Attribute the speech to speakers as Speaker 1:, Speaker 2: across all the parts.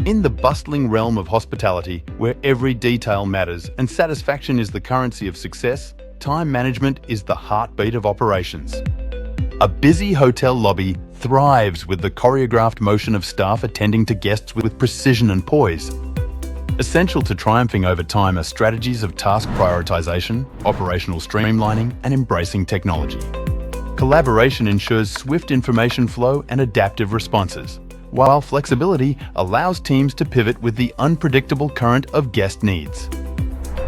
Speaker 1: In the bustling realm of hospitality, where every detail matters and satisfaction is the currency of success, time management is the heartbeat of operations. A busy hotel lobby thrives with the choreographed motion of staff attending to guests with precision and poise. Essential to triumphing over time are strategies of task prioritization, operational streamlining, and embracing technology. Collaboration ensures swift information flow and adaptive responses, while flexibility allows teams to pivot with the unpredictable current of guest needs.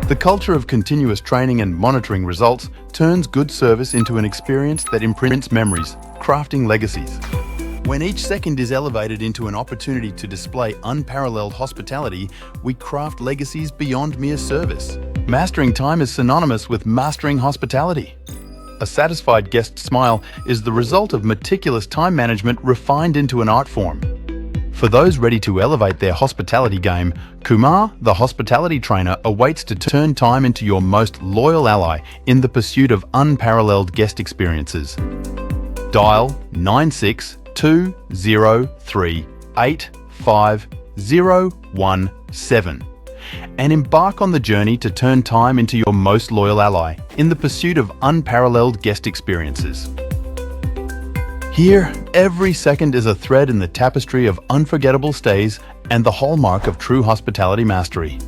Speaker 1: The culture of continuous training and monitoring results turns good service into an experience that imprints memories, crafting legacies. When each second is elevated into an opportunity to display unparalleled hospitality, we craft legacies beyond mere service. Mastering time is synonymous with mastering hospitality. A satisfied guest smile is the result of meticulous time management refined into an art form. For those ready to elevate their hospitality game, Kumar The Hospitality Trainer awaits to turn time into your most loyal ally in the pursuit of unparalleled guest experiences. Dial 9620385017 and embark on the journey to turn time into your most loyal ally in the pursuit of unparalleled guest experiences. Here, every second is a thread in the tapestry of unforgettable stays and the hallmark of true hospitality mastery.